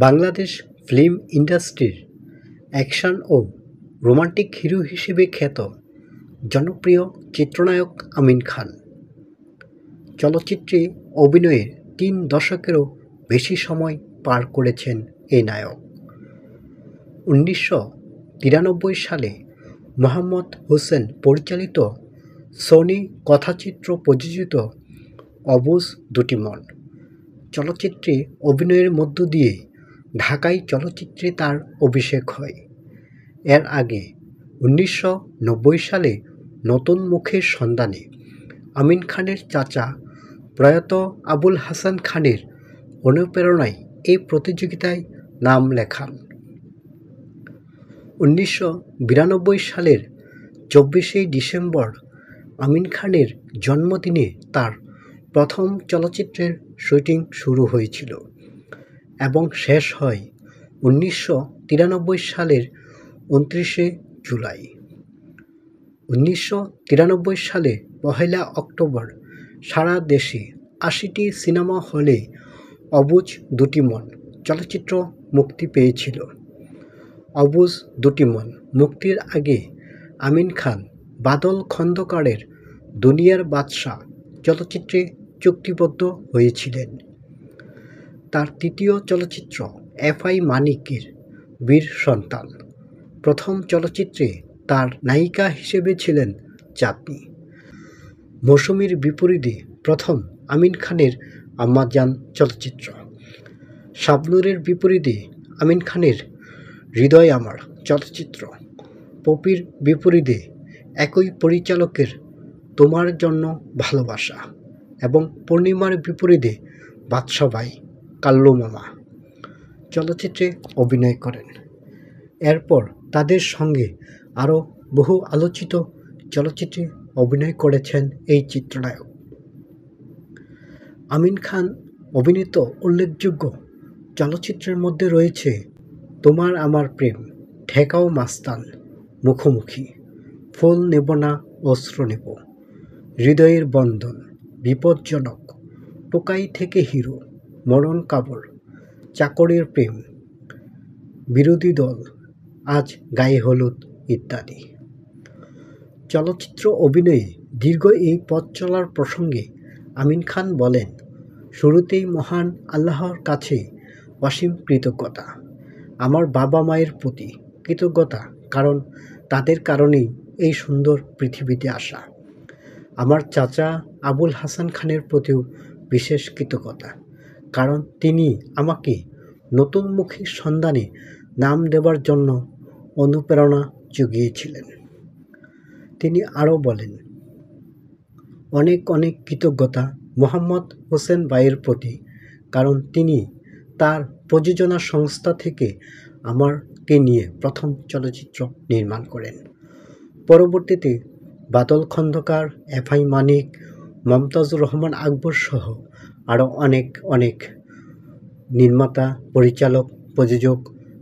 Bangladesh film ইন্ডাস্ট্রির action ও romantic hero হিসেবে খ্যাত জনপ্রিয় চিত্রনায়ক আমিন খান। চলচ্চিত্রে অভিনয়ের ৩ দশকেরও বেশি সময় পার করেছেন এই নায়ক। ১৯৯৩ সালে মোহাম্মদ হোসেন পরিচালিত, সোনি কথাচিত্র প্রযোজিত অবুঝ দুটি মন চলচ্চিত্রে অভিনয়ের মধ্য দিয়ে ঢাকাই চলচ্চিত্রে তার অভিষেক হয়। এর আগে ১৯৯০ সালে নতুন মুখের সন্ধানে আমিন খানের চাচা প্রয়াত আবুল হাসান খানের অনুপ্রেরণায় এই প্রতিযোগিতায় নাম লেখান। ১৯৯২ সালের ২৪শে ডিসেম্বর আমিন খানের জন্মদিনে তার প্রথম চলচ্চিত্রের শুটিং শুরু হয়েছিল এবং শেষ হয় ১৯৯৩ সালের ২৯শে জুলাই। ১৯৯৩ সালে ১লা অক্টোবর সারা দেশে ৮০টি সিনেমা হলে অবুঝ দুটি মন চলচ্চিত্র মুক্তি পেয়েছিল। অবুঝ দুটি মন মুক্তির আগে আমিন খান বাদল খন্দকারের দুনিয়ার বাদশা চলচ্চিত্রে চুক্তিবদ্ধ হয়েছিলেন। তার তৃতীয় চলচ্চিত্র এফআই মানিকের বীর সন্তান প্রথম চলচ্চিত্রে তার নায়িকা হিসেবে ছিলেন চাঁদনী। মৌসুমীর বিপরীতে প্রথম আমিন খানের আম্মাজান চলচ্চিত্র। শাবনূরের বিপরীতে আমিন খানের হৃদয় আমার চলচ্চিত্র। পপির বিপরীতে একই পরিচালকের তোমার জন্য ভালোবাসা এবং পূর্ণিমার বিপরীতে বাদশা ভাই কাল্লু মামা চলচ্চিত্রে অভিনয় করেন। এরপর তাদের সঙ্গে আরও বহু আলোচিত চলচ্চিত্রে অভিনয় করেছেন এই চিত্রনায়ক। আমিন খান অভিনীত উল্লেখযোগ্য চলচ্চিত্রের মধ্যে রয়েছে তোমার আমার প্রেম, ঠেকাও মাস্তান, মুখোমুখি, ফুল নেব না অস্ত্র নেব, হৃদয়ের বন্ধন, বিপজ্জনক, টোকাই থেকে হিরো, মরণ কাবর, চাকরের প্রেম, বিরোধী দল, আজ গায়ে হলুদ ইত্যাদি। চলচ্চিত্র অভিনয়ে দীর্ঘ এই পথ চলার প্রসঙ্গে আমিন খান বলেন, শুরুতেই মহান আল্লাহর কাছে অসীম কৃতজ্ঞতা। আমার বাবা মায়ের প্রতি কৃতজ্ঞতা, কারণ তাদের কারণেই এই সুন্দর পৃথিবীতে আসা। আমার চাচা আবুল হাসান খানের প্রতিও বিশেষ কৃতজ্ঞতা, কারণ তিনি আমাকে নতুন মুখের সন্ধানে নাম দেবার জন্য অনুপ্রেরণা জুগিয়েছিলেন। তিনি আরও বলেন, অনেক অনেক কৃতজ্ঞতা মোহাম্মদ হোসেন ভাইয়ের প্রতি, কারণ তিনি তার প্রযোজনা সংস্থা থেকে আমাকে নিয়ে প্রথম চলচ্চিত্র নির্মাণ করেন। পরবর্তীতে বাদল খন্দকার, এফআই মানিক, মমতাজুর রহমান আকবর সহ আরও অনেক নির্মাতা, পরিচালক, প্রযোজক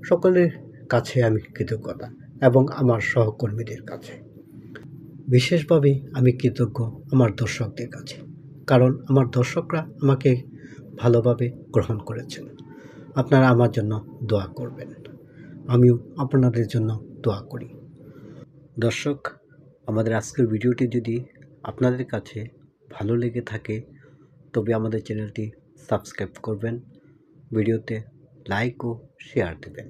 সকলের কাছে আমি কৃতজ্ঞতা এবং আমার সহকর্মীদের কাছে। বিশেষভাবে আমি কৃতজ্ঞ আমার দর্শকদের কাছে, কারণ আমার দর্শকরা আমাকে ভালোভাবে গ্রহণ করেছেন। আপনারা আমার জন্য দোয়া করবেন, আমিও আপনাদের জন্য দোয়া করি। দর্শক, আমাদের আজকের ভিডিওটি যদি আপনাদের কাছে ভালো লেগে থাকে তবে আমাদের চ্যানেলটি সাবস্ক্রাইব করবেন, ভিডিওতে লাইক ও শেয়ার দেবেন।